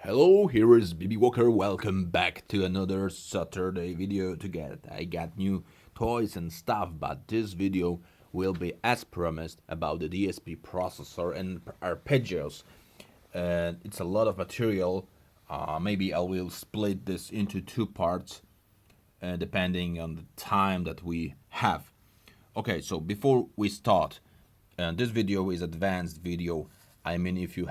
Hello, here is BB Walker. Welcome back to another Saturday video to get. I got new toys and stuff, but this video will be, as promised, about the DSP processor and arpeggios. It's a lot of material. Maybe I will split this into two parts, depending on the time that we have. Okay, so before we start, this video is advanced video. I mean, if you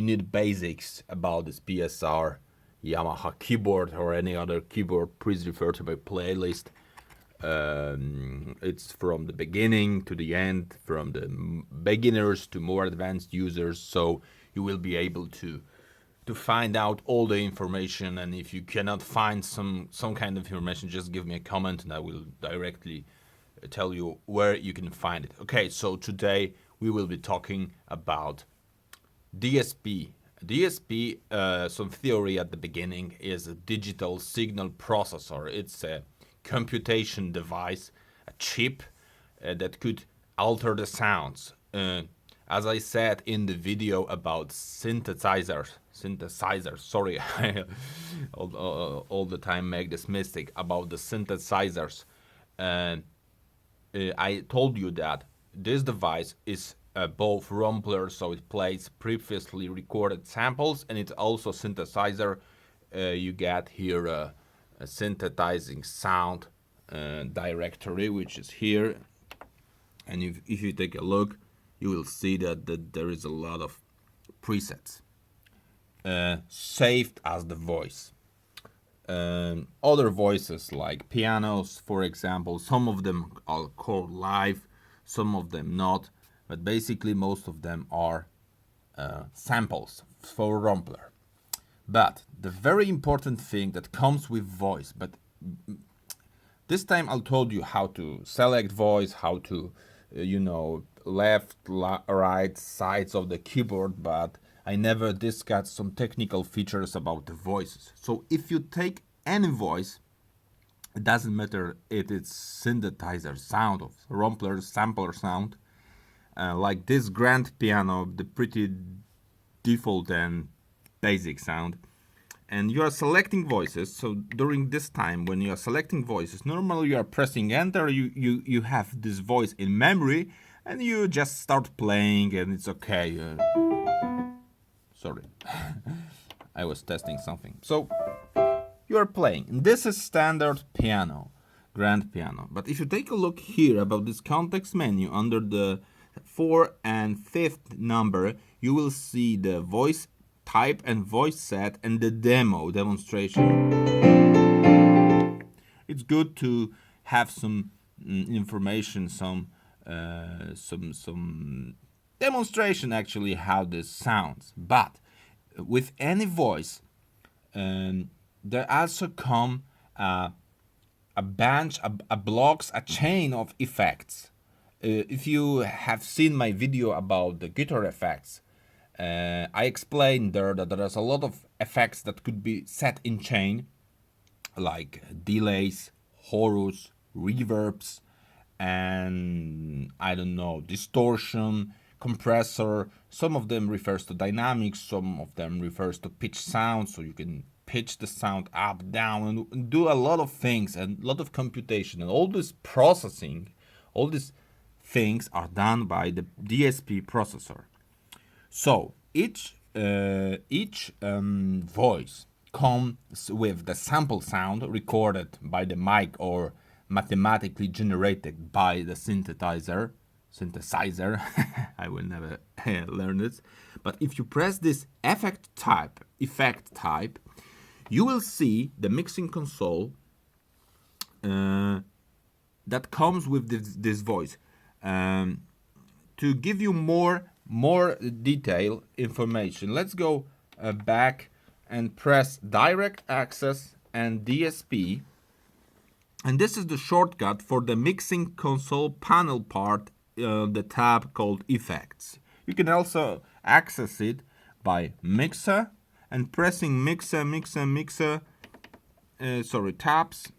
need basics about this PSR Yamaha keyboard or any other keyboard, please refer to my playlist. It's from the beginning to the end, from the beginners to more advanced users, so you will be able to find out all the information. And if you cannot find some kind of information, just give me a comment and I will directly tell you where you can find it. Okay, so today we will be talking about DSP. DSP, some theory at the beginning, is a digital signal processor. It's a computation device, a chip that could alter the sounds. As I said in the video about synthesizers, sorry, all the time make this mistake about the synthesizers. I told you that this device is both rumbler, so it plays previously recorded samples, and it's also synthesizer. You get here a synthesizing sound directory, which is here. And if you take a look, you will see that there is a lot of presets saved as the voice. Other voices like pianos, for example, some of them are called live, some of them not, but basically most of them are samples for rumbler. But the very important thing that comes with voice, but this time I'll told you how to select voice, how to left, right sides of the keyboard, but I never discussed some technical features about the voices. So if you take any voice, it doesn't matter if it's synthesizer sound or rumbler sampler sound, like this grand piano, the pretty default and basic sound, and you are selecting voices. So during this time when you are selecting voices, normally you are pressing enter, you have this voice in memory and you just start playing and it's okay. Sorry, I was testing something. So you are playing. This is standard piano, grand piano. But if you take a look here about this context menu under the 4th and 5th number, you will see the voice type and voice set and the demonstration. It's good to have some information, some demonstration actually how this sounds. But with any voice, there also come a bunch, a blocks, a chain of effects. If you have seen my video about the guitar effects, I explained there that there's a lot of effects that could be set in chain, like delays, chorus, reverbs, and I don't know, distortion, compressor. Some of them refers to dynamics, some of them refers to pitch sound, so you can pitch the sound up, down, and do a lot of things and a lot of computation. And all this processing, all these things are done by the DSP processor. So each voice comes with the sample sound recorded by the mic or mathematically generated by the synthesizer. I will never learn this. But if you press this effect type, you will see the mixing console that comes with this voice. To give you more detailed information, let's go back and press direct access and DSP, and this is the shortcut for the mixing console panel part, the tab called effects. You can also access it by mixer and pressing tabs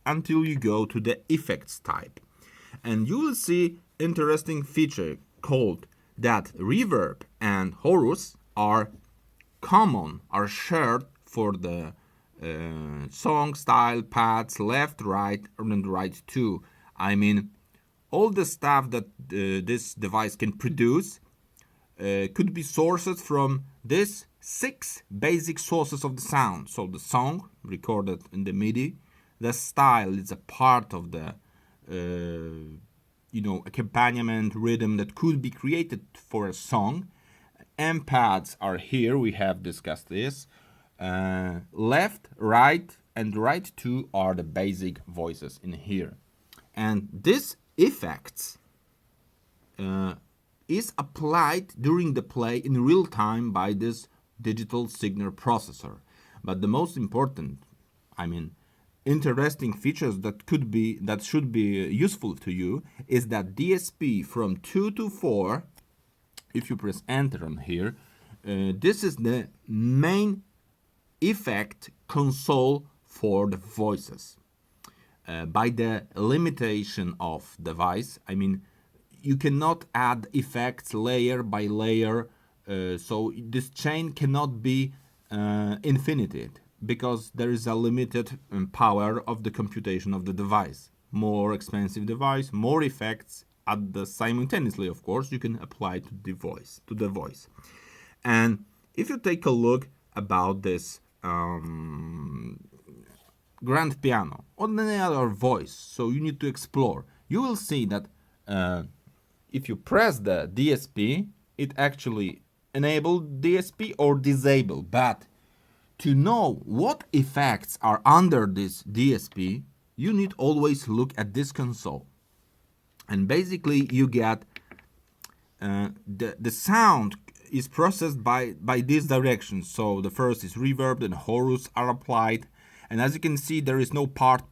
until you go to the effects type, and you will see interesting feature called that reverb and chorus are common, are shared for the song, style, pads, left, right, and right too. I mean, all the stuff that this device can produce could be sourced from these 6 basic sources of the sound. So the song recorded in the MIDI, the style is a part of the accompaniment rhythm that could be created for a song. And pads are here, we have discussed this. Left, right, and right too are the basic voices in here. And these effects is applied during the play in real time by this digital signal processor. But the most important, interesting features that should be useful to you is that DSP from 2 to 4, if you press enter on here, this is the main effect console for the voices. By the limitation of device, you cannot add effects layer by layer, so this chain cannot be infinited because there is a limited power of the computation of the device. More expensive device, more effects at the simultaneously, of course, you can apply to the voice. And if you take a look about this grand piano or any other voice, so you need to explore, you will see that if you press the DSP, it actually enabled DSP or disable. But to know what effects are under this DSP, you need always look at this console. And basically you get the sound is processed by this direction. So the first is reverb, then chorus are applied. And as you can see, there is no part.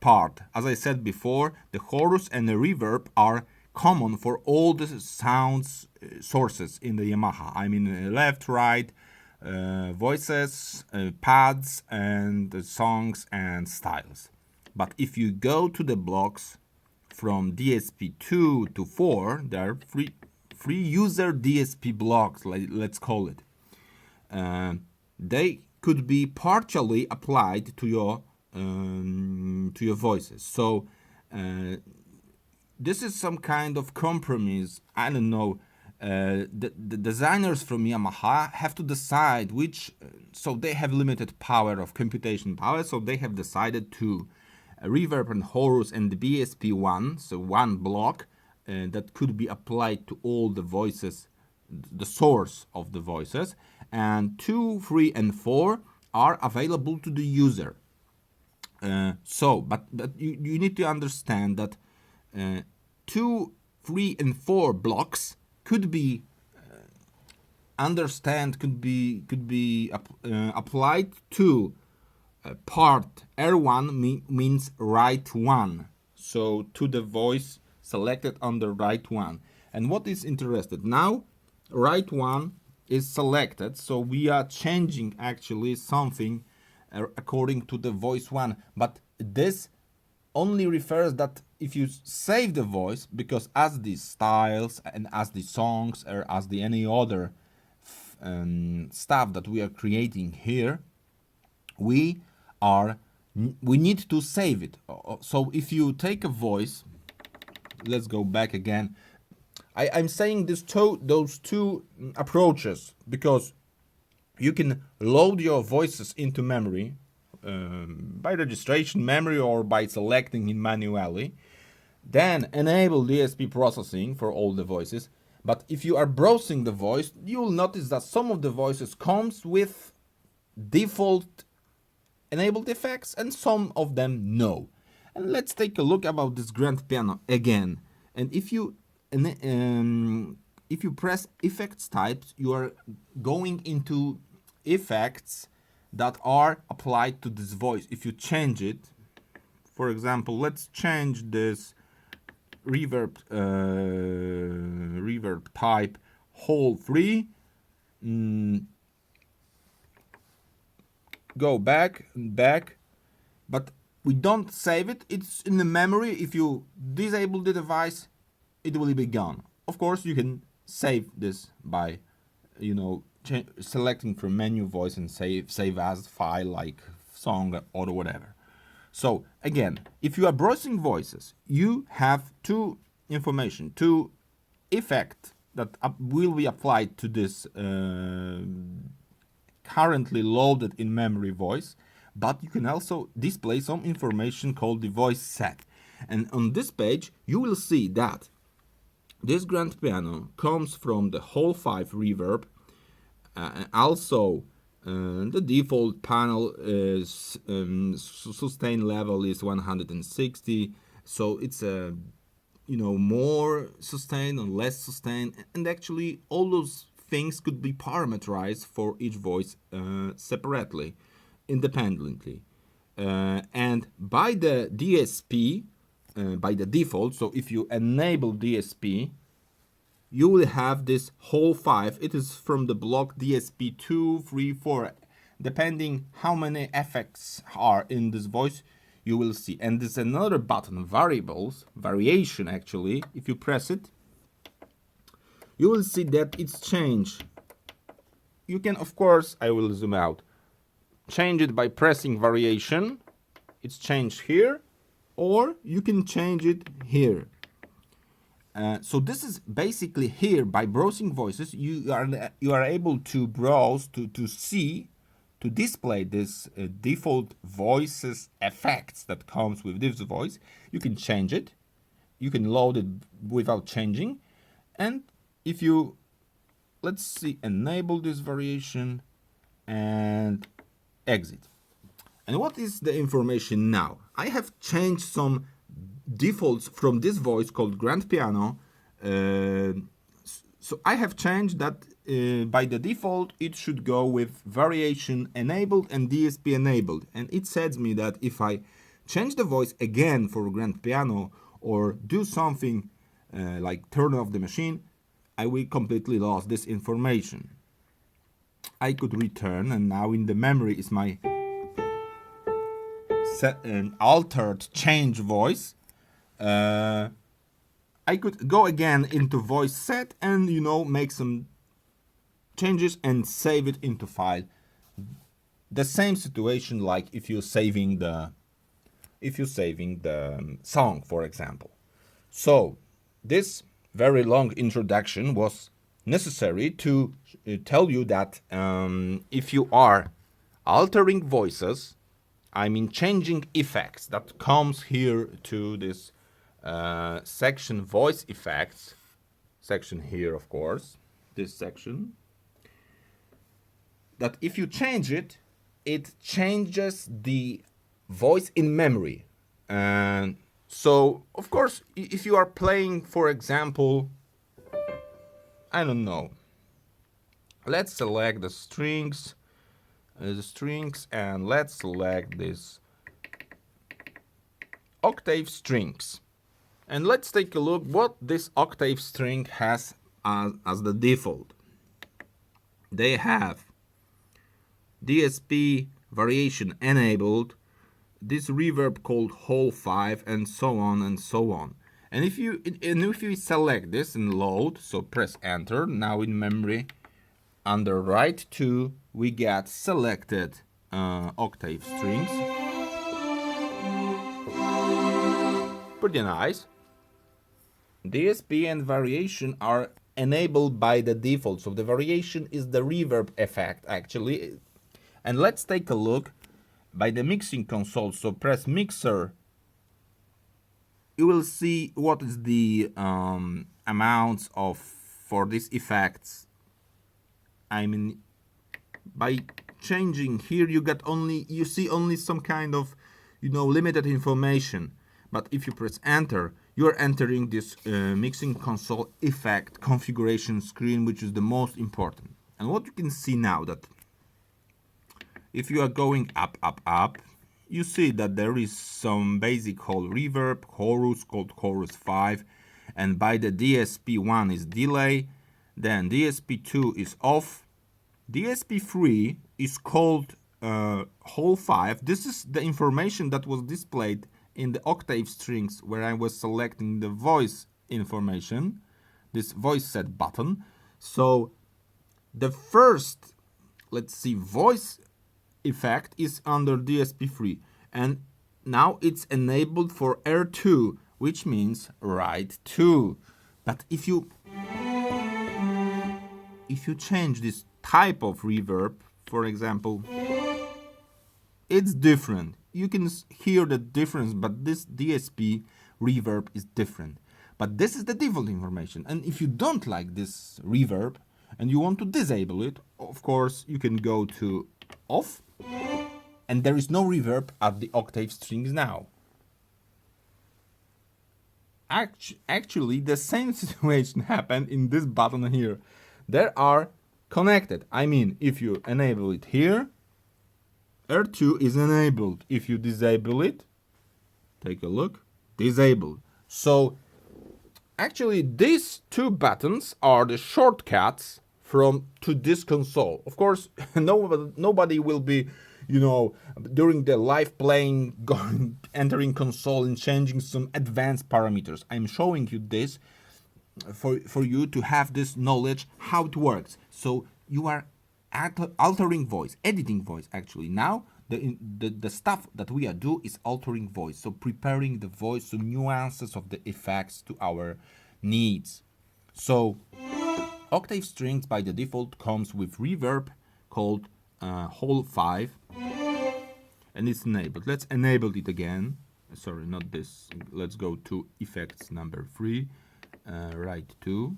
As I said before, the chorus and the reverb are common for all the sounds sources in the Yamaha. Left, right, voices, pads, and songs and styles. But if you go to the blocks from DSP 2 to 4, there are free user DSP blocks, let's call it. They could be partially applied to your voices. So this is some kind of compromise. I don't know. The designers from Yamaha have to decide which. So they have limited power of computation power. So they have decided to reverb and chorus and the DSP1, so one block that could be applied to all the voices, the source of the voices, and 2, 3, and 4 are available to the user. But you need to understand that 2, 3, and 4 blocks could be applied to part R1 means right 1, so to the voice selected under right 1. And what is interested now, right 1 is selected, so we are changing actually something according to the voice 1. But this only refers that if you save the voice, because as these styles and as the songs or as the any other stuff that we are creating here, we need to save it. So if you take a voice, let's go back again. I'm saying those two approaches because you can load your voices into memory by registration memory or by selecting it manually, then enable DSP processing for all the voices. But if you are browsing the voice, you will notice that some of the voices comes with default enabled effects and some of them no. And let's take a look about this grand piano again. And if you press effects types, you are going into effects that are applied to this voice. If you change it, for example, let's change this reverb type whole 3. Go back, but we don't save it. It's in the memory. If you disable the device, it will be gone. Of course, you can save this by, selecting from menu voice and save as file like song or whatever. So again, if you are browsing voices, you have two effects that will be applied to this currently loaded in memory voice, but you can also display some information called the voice set. And on this page, you will see that this grand piano comes from the whole 5 reverb. Also, the default panel is sustain level is 160, so it's a more sustain and less sustain, and actually all those things could be parameterized for each voice separately, independently, and by the DSP, by the default. So if you enable DSP, you will have this whole 5. It is from the block DSP 2, 3, 4, depending how many effects are in this voice, you will see. And there's another button, variation actually. If you press it, you will see that it's changed. You can, of course, I will zoom out, change it by pressing variation. It's changed here, or you can change it here. So this is basically here, by browsing voices, you are able to browse to see, to display this default voices effects that comes with this voice. You can change it, you can load it without changing, and if you, let's see, enable this variation and exit. And what is the information now? I have changed some defaults from this voice called grand piano. So I have changed that by the default it should go with variation enabled and DSP enabled, and it says me that if I change the voice again for grand piano or do something like turn off the machine, I will completely lose this information. I could return, and now in the memory is my set an altered change voice. I could go again into voice set and make some changes and save it into file. The same situation like if you're saving the song, for example. So this very long introduction was necessary to tell you that if you are altering voices, I mean changing effects, that comes here to this section voice effects section here, of course, this section, that if you change it, it changes the voice in memory. And so of course, if you are playing, for example, I don't know, let's select the strings and let's select this octave strings. And let's take a look what this octave string has as the default. They have DSP variation enabled, this reverb called whole 5, and so on and so on. And if you select this and load, so press enter, now in memory under Right2 we get selected octave strings. Pretty nice. DSP and variation are enabled by the default, so the variation is the reverb effect actually. And let's take a look by the mixing console, so press mixer. You will see what is the amounts for these effects. I mean, by changing here you see only some kind of limited information, but if you press enter, you are entering this mixing console effect configuration screen, which is the most important. And what you can see now, that if you are going up, you see that there is some basic whole reverb, chorus called chorus 5, and by the DSP 1 is delay, then DSP 2 is off, DSP 3 is called whole 5. This is the information that was displayed in the octave strings where I was selecting the voice information, this voice set button. So the first, let's see, voice effect is under DSP3, and now it's enabled for R2, which means Right2. But if you change this type of reverb, for example, it's different. You can hear the difference, but this DSP reverb is different. But this is the default information. And if you don't like this reverb and you want to disable it, of course, you can go to off, and there is no reverb at the octave strings now. Actually, the same situation happened in this button here. They are connected. I mean, if you enable it here, R2 is enabled. If you disable it, take a look, disabled. So actually these two buttons are the shortcuts to this console. Of course, nobody will be, during the live playing, entering console and changing some advanced parameters. I'm showing you this for you to have this knowledge how it works. So you are altering voice, editing voice. Actually now the stuff that we are doing is altering voice, so preparing the voice, so nuances of the effects to our needs. So octave strings by the default comes with reverb called whole 5, and it's enabled. Let's enable it again. Sorry, not this. Let's go to effects number 3, Right2,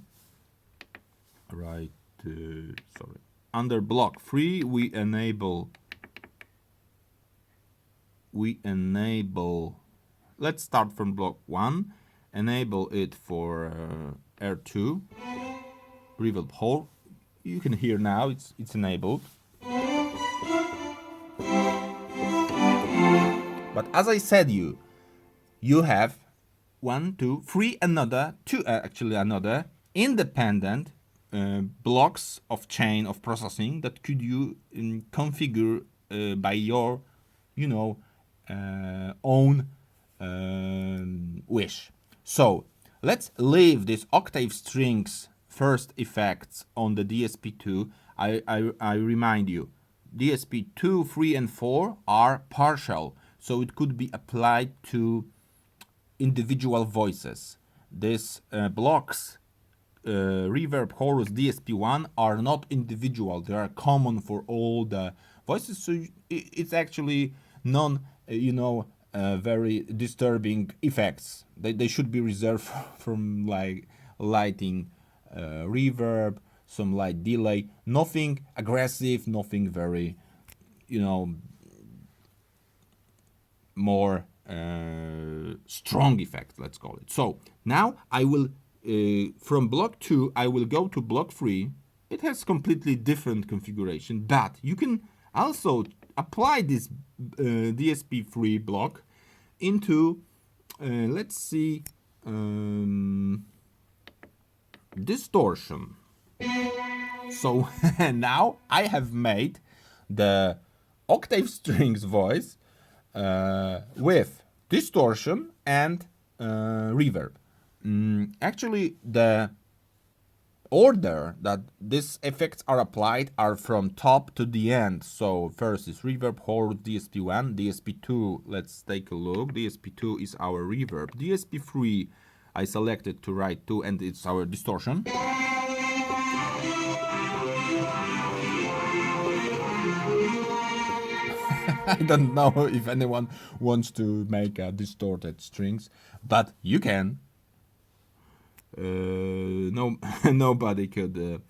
sorry. Under block 3, we enable, let's start from block 1, enable it for R2, reverb whole. You can hear now it's enabled. But as I said, you have 1, 2, 3, another independent blocks of chain of processing that could you configure by your own wish. So let's leave this octave strings first effects on the DSP2. I remind you, DSP2, 3, and 4 are partial, so it could be applied to individual voices. This blocks, reverb, chorus, DSP1 are not individual. They are common for all the voices, so it's actually very disturbing effects. They should be reserved from like lighting, reverb, some light delay, nothing aggressive, nothing very, more strong effect, let's call it. So now I will, from block 2, I will go to block 3. It has completely different configuration, but you can also apply this DSP3 block into, let's see, distortion. So now I have made the octave strings voice with distortion and reverb. Actually, the order that these effects are applied are from top to the end. So first is reverb, chorus, DSP1, DSP2. Let's take a look. DSP2 is our reverb. DSP3 I selected to Right2, and it's our distortion. I don't know if anyone wants to make distorted strings, but you can. Nobody could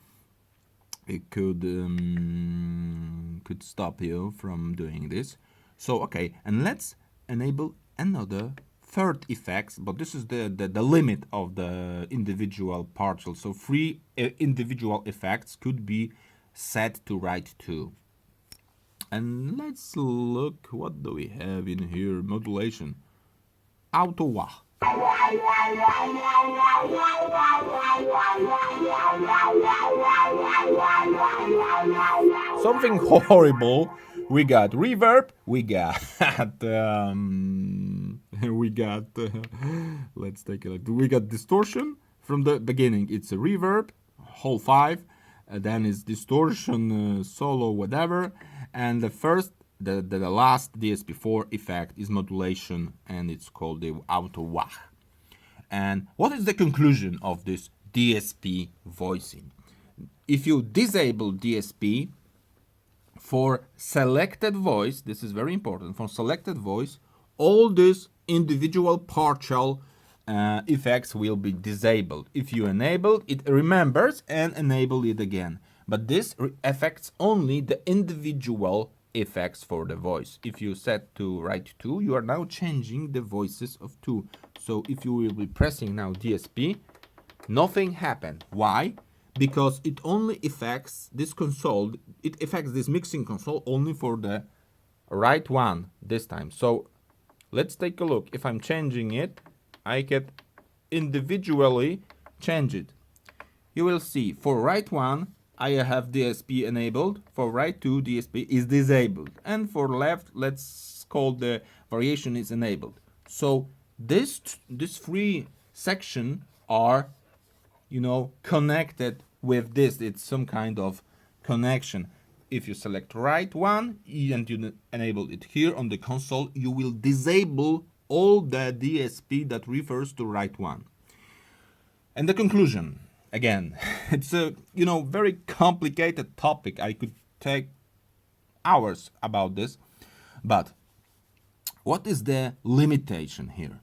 stop you from doing this. So okay, and let's enable another third effects, but this is the limit of the individual partial. So 3 individual effects could be set to Right2. And let's look, what do we have in here? Modulation. Auto wah. Something horrible. We got reverb, we got let's take a look. We got distortion from the beginning. It's a reverb, whole 5, then is distortion, solo, whatever, and the last DSP4 effect is modulation, and it's called the auto wah. And what is the conclusion of this DSP voicing? If you disable DSP for selected voice, this is very important, for selected voice, all these individual partial effects will be disabled. If you enable it, remembers and enable it again. But this affects only the individual effects for the voice. If you set to Right2, you are now changing the voices of 2. So if you will be pressing now DSP, nothing happened. Why? Because it only affects this console, it affects this mixing console only for the right one this time. So let's take a look. If I'm changing it, I can individually change it. You will see for right one, I have DSP enabled. For right two, DSP is disabled. And for left, let's call the variation is enabled. So this three section are, connected with this. It's some kind of connection. If you select right one and you enable it here on the console, you will disable all the DSP that refers to right one. And the conclusion, again, it's a very complicated topic. I could take hours about this, but what is the limitation here?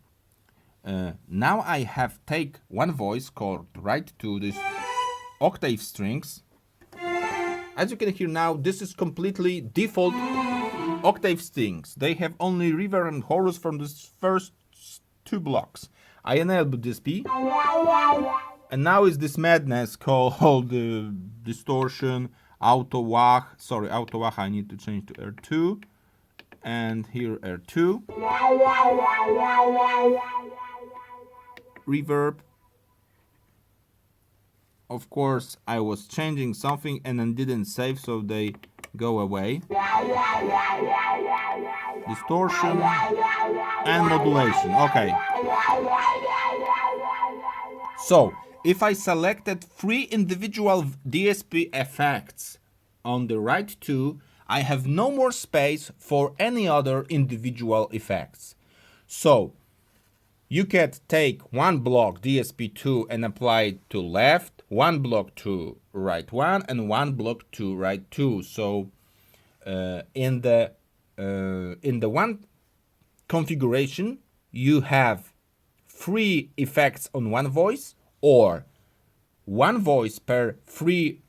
Now I have take one voice called right to this octave strings. As you can hear now, this is completely default octave strings. They have only reverb and chorus from the first two blocks. I enabled DSP, and now is this madness called distortion, auto wah. Sorry, auto wah. I need to change to R2, and here R2. Reverb. Of course, I was changing something and then didn't save, so they go away. Distortion and modulation. Okay. So, if I selected 3 individual DSP effects on the right 2, I have no more space for any other individual effects. So, you can take one block DSP2 and apply it to left, one block to right 1, and one block to right 2. So in the one configuration, you have 3 effects on one voice, or one voice per 3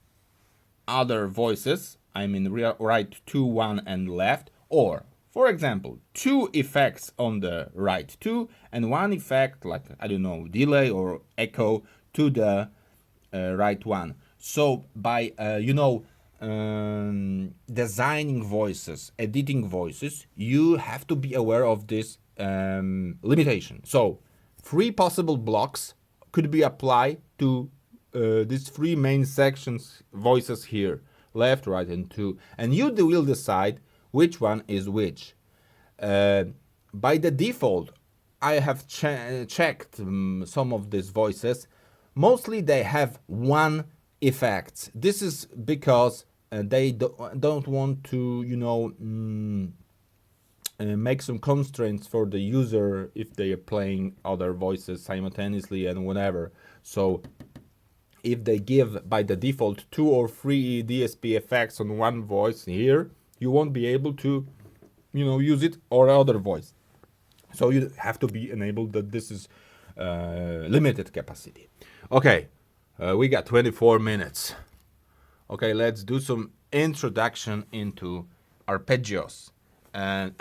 other voices. I mean right 2, 1, and left, or for example, 2 effects on the right 2 and 1 effect, like, I don't know, delay or echo to the right 1. So by, designing voices, editing voices, you have to be aware of this limitation. So 3 possible blocks could be applied to these 3 main sections, voices here, left, right, and 2. And you will decide which one is which. By the default, I have checked some of these voices. Mostly they have 1 effect. This is because they don't want to, make some constraints for the user if they are playing other voices simultaneously and whatever. So if they give by the default 2 or 3 DSP effects on one voice here, you won't be able to, use it or other voice. So you have to be enabled that this is limited capacity. Okay, we got 24 minutes. Okay, let's do some introduction into arpeggios. And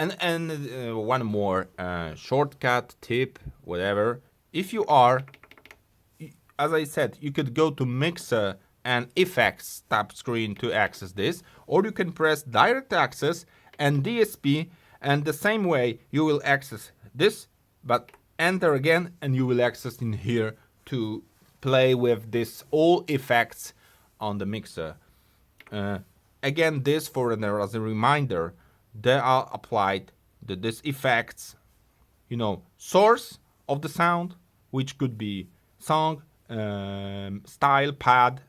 one more shortcut, tip, whatever. If you are, as I said, you could go to Mixer and Effects tab screen to access this, or you can press Direct Access and DSP, and the same way you will access this, but enter again and you will access in here to play with this all effects on the mixer. Again, this as a reminder, they are applied these effects, source of the sound, which could be song, style, pad,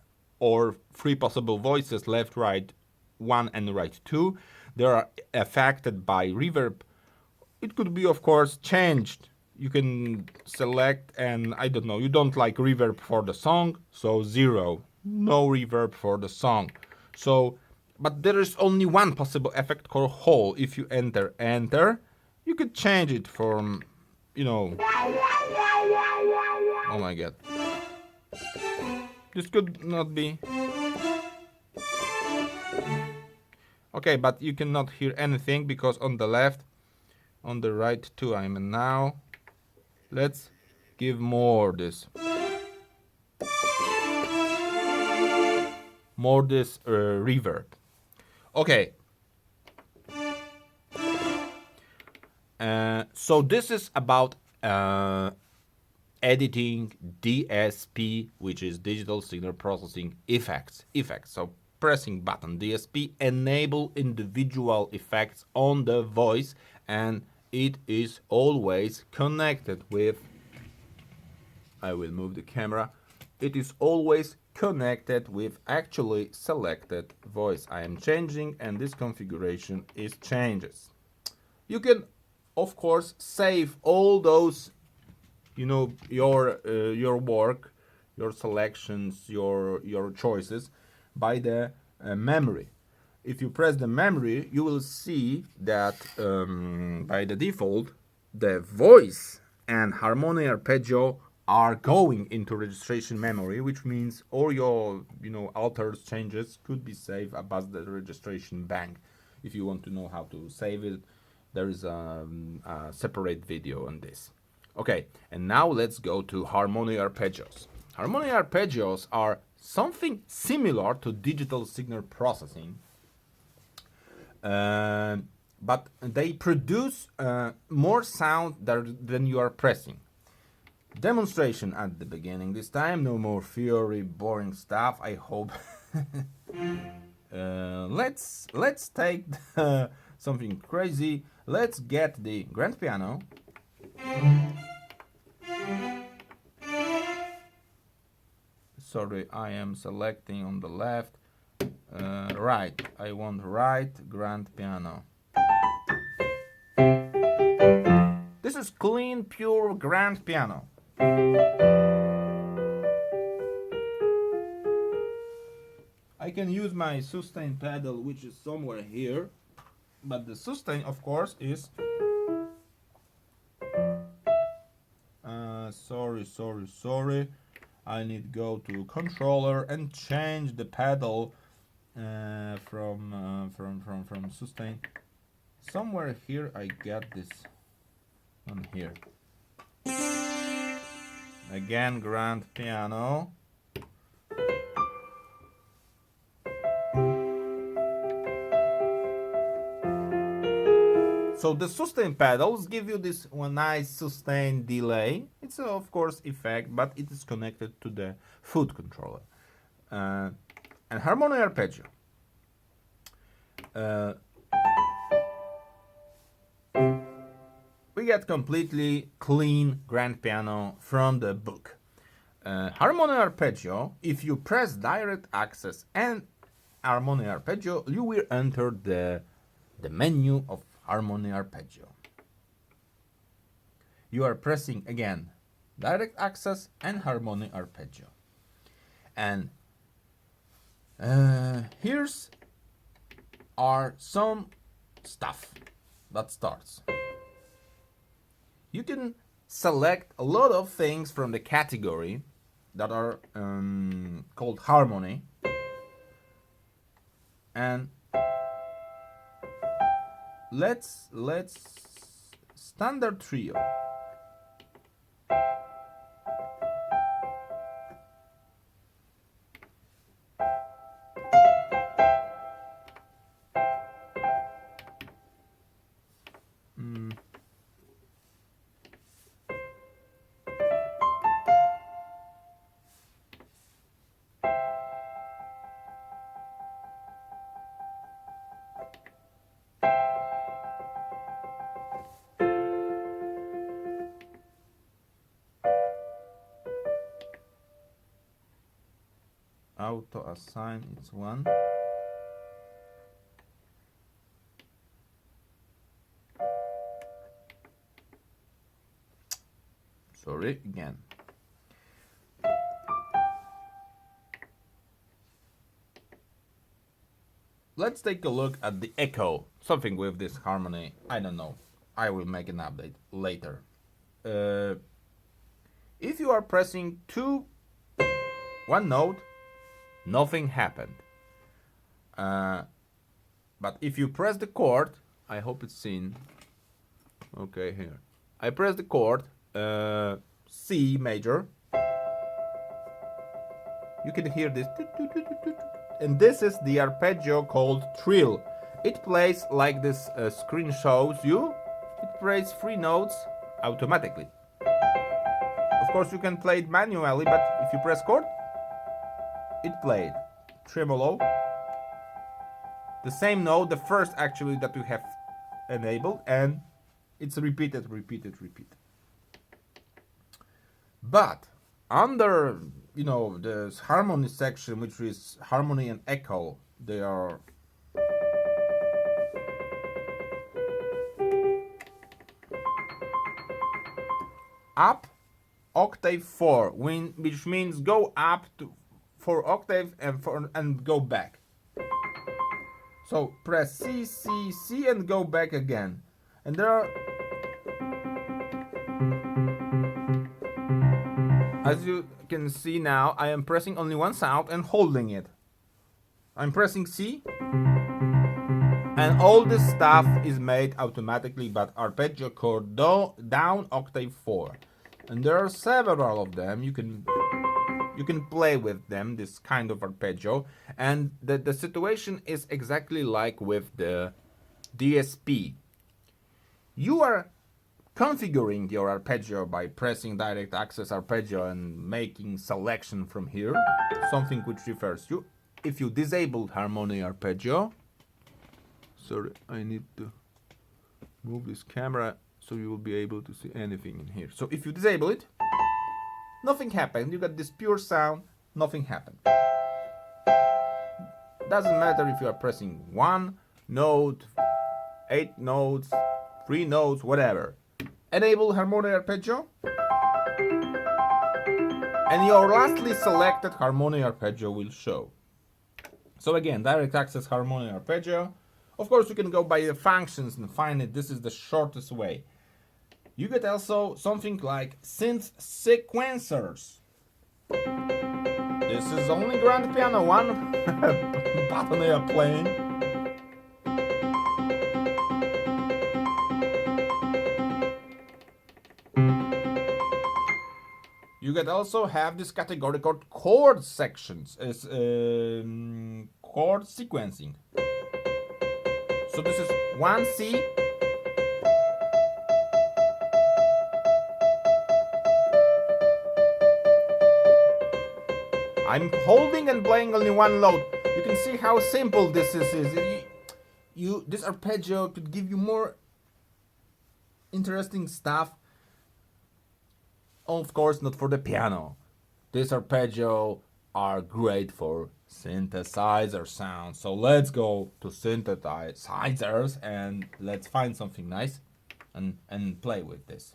or three possible voices, left, right 1 and right 2. They are affected by reverb. It could be, of course, changed. You can select, and I don't know, you don't like reverb for the song, so 0. No reverb for the song. So, but there is only one possible effect called whole. If you enter, you could change it from, you know, oh my god. This could not be. Okay, but you cannot hear anything because on the left, on the right too, I'm now. Let's give more this. More this reverb. Okay. So this is about editing DSP, which is digital signal processing effects. So pressing button DSP enable individual effects on the voice, and it is always connected with, I will move the camera, it is always connected with actually selected voice. I am changing, and this configuration is changes. You can, of course, save all those, you know, your work, your selections, your choices by the memory. If you press the memory, you will see that by the default, the voice and Harmonia Arpeggio are going into registration memory, which means all your, you know, alters, changes could be saved above the registration bank. If you want to know how to save it, there is a separate video on this. Okay, and now let's go to Harmonia Arpeggios. Harmonia Arpeggios are something similar to digital signal processing, but they produce more sound than you are pressing. Demonstration at the beginning this time, no more theory, boring stuff, I hope. Let's take something crazy. Let's get the grand piano. Sorry, I am selecting on the left. Right, I want right grand piano. This is clean, pure grand piano. I can use my sustain pedal, which is somewhere here, but the sustain, of course, is sorry. I need to go to controller and change the pedal from sustain. Somewhere here I get this on here. Again, grand piano. So the sustain pedals give you this one nice sustain delay. It's a, of course, effect, but it is connected to the foot controller. And Harmonia Arpeggio. We get completely clean grand piano from the book. Harmonia Arpeggio, if you press direct access and Harmonia Arpeggio, you will enter the menu of Harmonia Arpeggio. You are pressing again direct access and Harmonia Arpeggio. And here's are some stuff that starts. You can select a lot of things from the category that are called harmony, and let's standard trio. auto assign, it's 1. Sorry, again. Let's take a look at the echo, something with this harmony, I don't know. I will make an update later. If you are pressing one note, nothing happened. But if you press the chord, I hope it's seen. Okay, here. I press the chord, C major. You can hear this. And this is the arpeggio called Trill. It plays like this screen shows you. It plays 3 notes automatically. Of course, you can play it manually, but if you press chord, it played. Tremolo. The same note, the first actually that we have enabled, and it's repeated. But under, the harmony section, which is harmony and echo, they are up octave 4, which means go up to 4 octaves and go back. So press C, C, C and go back again. And there are, as you can see now, I am pressing only one sound and holding it. I'm pressing C, and all this stuff is made automatically by arpeggio chord down octave 4. And there are several of them. You can play with them, this kind of arpeggio, and the situation is exactly like with the DSP. You are configuring your arpeggio by pressing direct access arpeggio and making selection from here, something which refers to. If you disabled Harmonia Arpeggio, sorry, I need to move this camera so you will be able to see anything in here. So if you disable it, nothing happened. You got this pure sound, nothing happened. Doesn't matter if you are pressing 1 note, 8 notes, 3 notes, whatever. Enable Harmonia Arpeggio, and your lastly selected Harmonia Arpeggio will show. So again, direct access Harmonia Arpeggio. Of course, you can go by the functions and find it. This is the shortest way. You get also something like synth sequencers. This is only grand piano, one button they are playing. You can also have this category called chord sections, as chord sequencing. So this is 1 C, I'm holding and playing only one note. You can see how simple this is. This arpeggio could give you more interesting stuff. Of course, not for the piano. This arpeggio are great for synthesizer sound. So let's go to synthesizers and let's find something nice and play with this.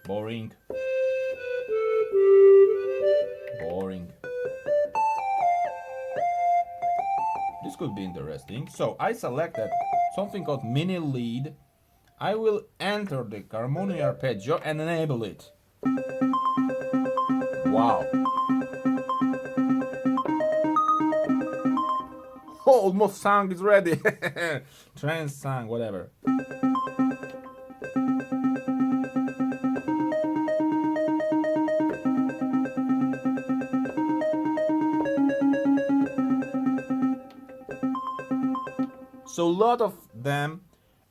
Boring. Boring. This could be interesting. So I selected something called mini lead. I will enter the Harmonia Arpeggio and enable it. Wow. Almost song is ready. Trance song, whatever. So a lot of them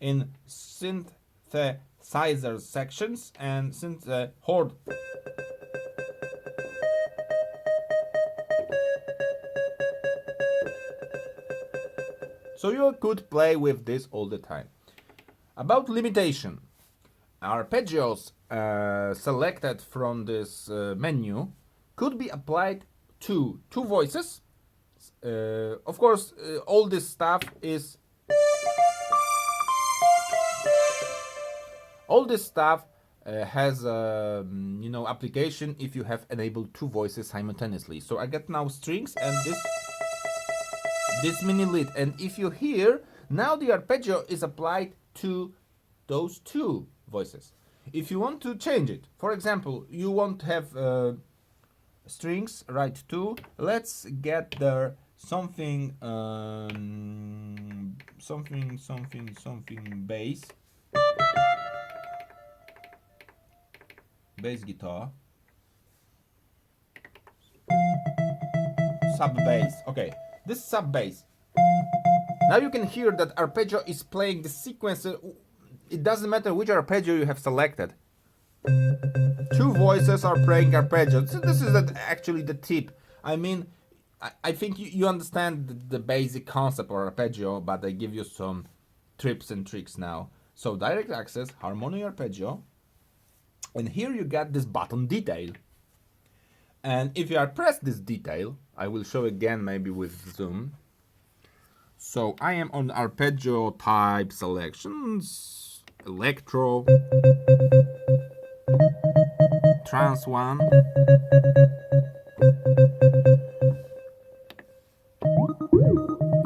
in synthesizer sections and synth chord. So you could play with this all the time. About limitation, arpeggios selected from this menu could be applied two voices. Of course, all this stuff is has a application if you have enabled two voices simultaneously. So I get now strings and this mini lead, and if you hear now the arpeggio is applied to those two voices. If you want to change it, for example, you want to have strings Right2. Let's get there something bass guitar, sub bass. Okay, this sub bass. Now you can hear that arpeggio is playing the sequence. It doesn't matter which arpeggio you have selected. Two voices are playing arpeggio. So this is actually the tip. I mean, I think you understand the basic concept of arpeggio, but I give you some tips and tricks now. So direct access, Harmonia Arpeggio, and here you get this button detail. And if you press this detail, I will show again maybe with zoom. So I am on arpeggio type selections, electro, trance 1,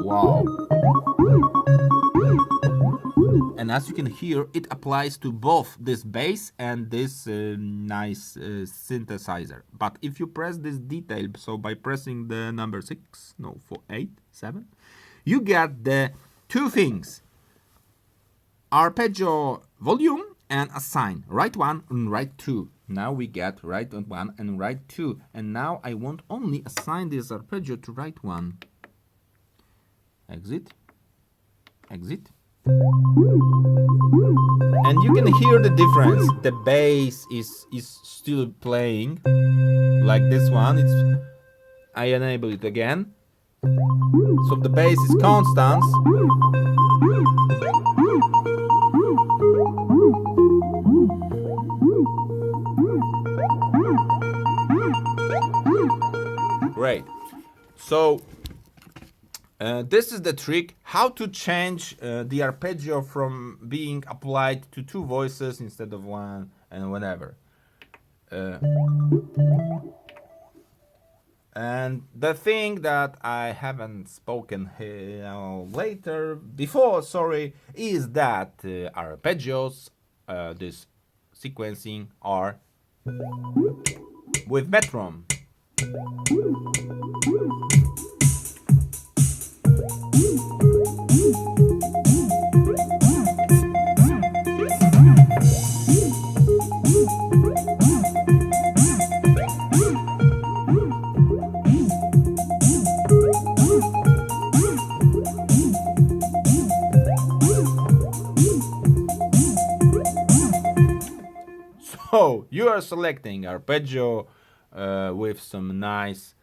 wow. And as you can hear, it applies to both this bass and this nice synthesizer. But if you press this detail, so by pressing the number 6, no, 4, 8, 7, you get the two things: arpeggio volume and assign, Right1 and Right2. Now we get Right1 and Right2, and now I want only assign this arpeggio to Right1. Exit, exit. And you can hear the difference. The bass is still playing like this one. I enable it again. So the bass is constant. Great. So this is the trick, how to change the arpeggio from being applied to two voices instead of one and whatever. And the thing that I haven't spoken later before, sorry, is that arpeggios, this sequencing, are with metronome. So you are selecting arpeggio with some nice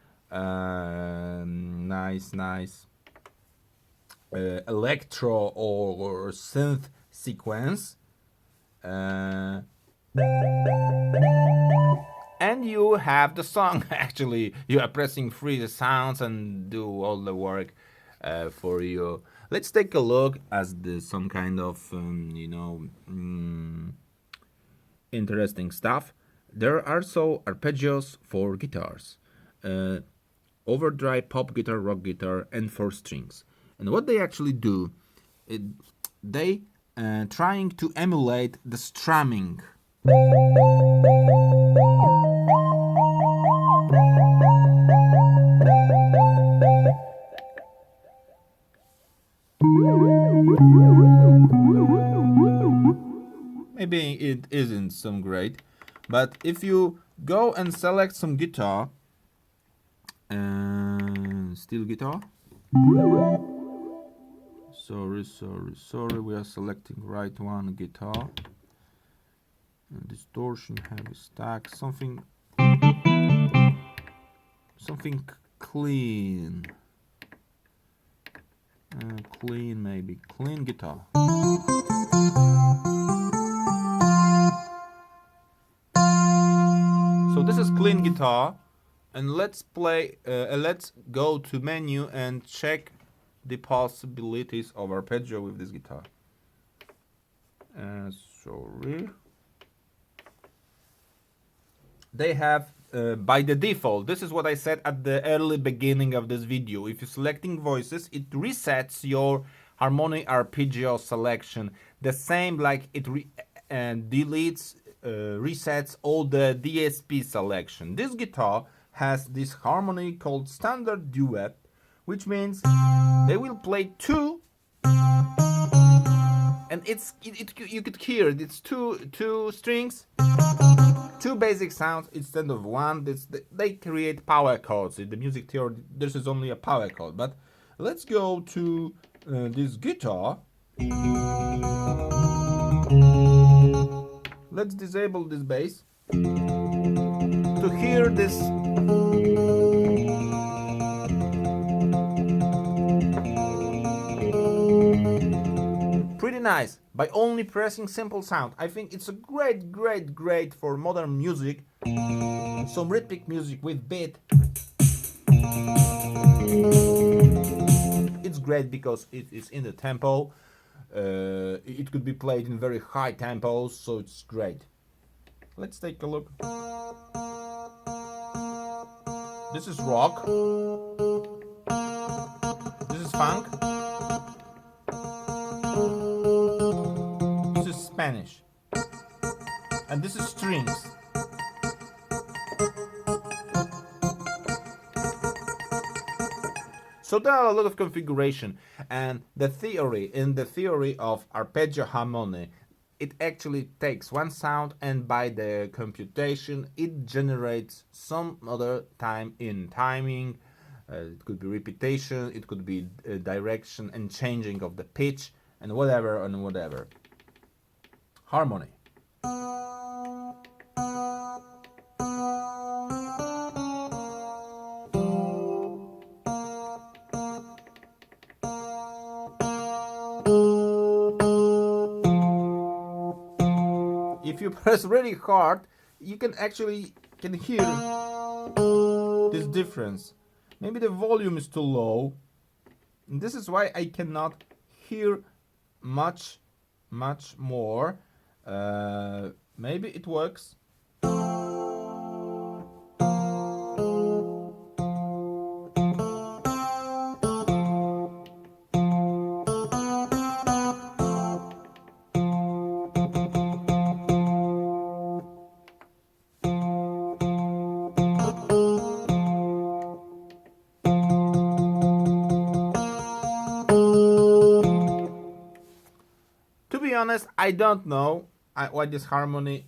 electro or synth sequence, and you have the song. Actually, you are pressing free the sounds and do all the work for you. Let's take a look at some kind of interesting stuff. There are also arpeggios for guitars, overdrive, pop guitar, rock guitar, and for strings. And what they actually do, they trying to emulate the strumming. Maybe it isn't so great, but if you go and select some guitar, steel guitar, sorry, we are selecting Right1 guitar, distortion, heavy stack, something clean, maybe clean guitar. So this is clean guitar, And let's go to menu and check the possibilities of arpeggio with this guitar. Sorry. They have, by the default, this is what I said at the early beginning of this video. If you're selecting voices, it resets your Harmonia Arpeggio selection. The same like it deletes, resets all the DSP selection. This guitar has this harmony called standard duet, which means they will play two, and you could hear it. It's two strings, two basic sounds instead of one. They create power chords. In the music theory, this is only a power chord. But let's go to this guitar. Let's disable this bass to hear this. Pretty nice by only pressing simple sound. I think it's a great for modern music, some rhythmic music with beat. It's great because it is in the tempo. It could be played in very high tempos, so it's great. Let's take a look. This is rock. This is funk. This is Spanish. And this is strings. So there are a lot of configuration, and in the theory of arpeggio harmony, it actually takes one sound, and by the computation it generates some other time in timing. It could be repetition, it could be direction and changing of the pitch, and whatever. Harmony. If you press really hard, you can hear this difference. Maybe the volume is too low. And this is why I cannot hear much more. Maybe it works. To be honest, I don't know why this harmony.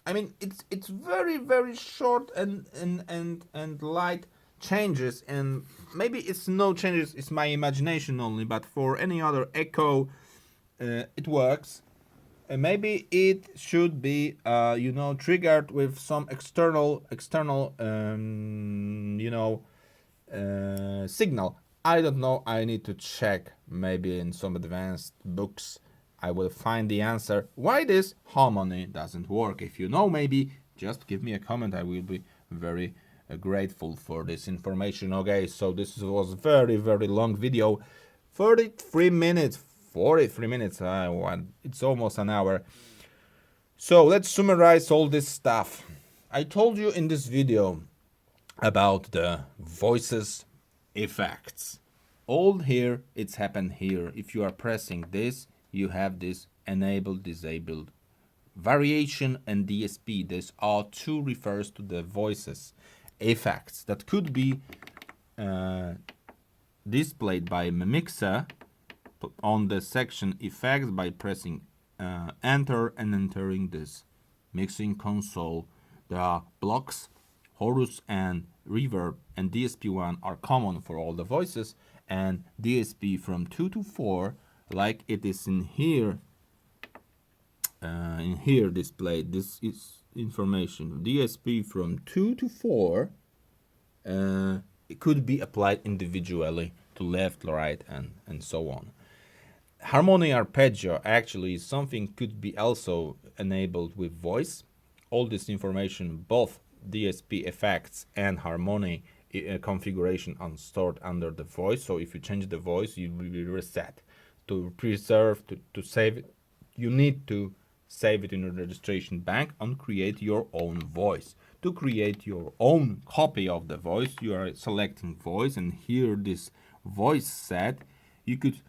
I mean, it's very short and light changes, and maybe it's no changes. It's my imagination only. But for any other echo, it works. Maybe it should be triggered with some external signal. I don't know. I need to check. Maybe in some advanced books I will find the answer why this harmony doesn't work. If you know, maybe just give me a comment. I will be very grateful for this information. Okay, so this was a very long video, 43 minutes. It's almost an hour. So let's summarize all this stuff. I told you in this video about the voices effects. All here, it's happened here. If you are pressing this, you have this enabled, disabled, variation, and DSP. This R2 refers to the voices effects that could be displayed by a mixer on the section effects by pressing enter and entering this mixing console. The blocks, chorus and reverb, and DSP1 are common for all the voices, and DSP from 2 to 4, like it is in here displayed. This is information. DSP from 2 to 4 it could be applied individually to left, right, and so on. Harmonia Arpeggio actually is something could be also enabled with voice. All this information, both DSP effects and harmony configuration are stored under the voice. So if you change the voice, you will be reset. To preserve, to save it, you need to save it in your registration bank and create your own voice. To create your own copy of the voice, you are selecting voice, and here this voice set, you could,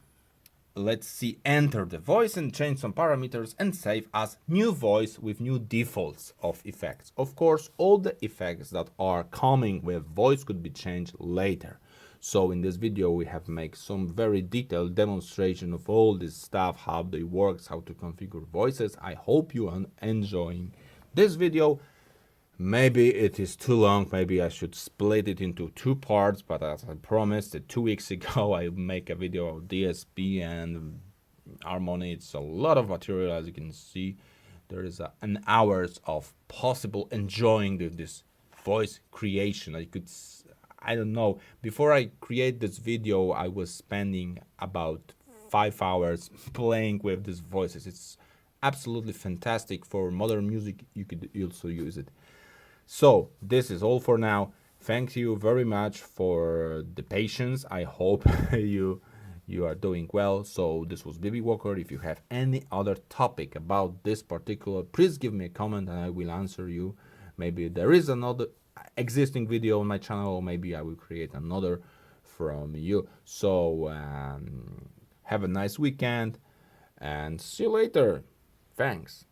let's see, enter the voice and change some parameters and save as new voice with new defaults of effects. Of course, all the effects that are coming with voice could be changed later. So in this video we have made some very detailed demonstration of all this stuff, how they works, how to configure voices. I hope you are enjoying this video. Maybe it is too long, maybe I should split it into 2 parts, but as I promised 2 weeks ago, I make a video of DSP and Harmony. It's a lot of material, as you can see. There is an hours of possible enjoying this voice creation. I don't know, before I create this video, I was spending about 5 hours playing with these voices. It's absolutely fantastic. For modern music, you could also use it. So this is all for now. Thank you very much for the patience. I hope you are doing well. So this was BB Walker. If you have any other topic about this particular, please give me a comment and I will answer you. Maybe there is another existing video on my channel, or maybe I will create another from you. So have a nice weekend and see you later. Thanks.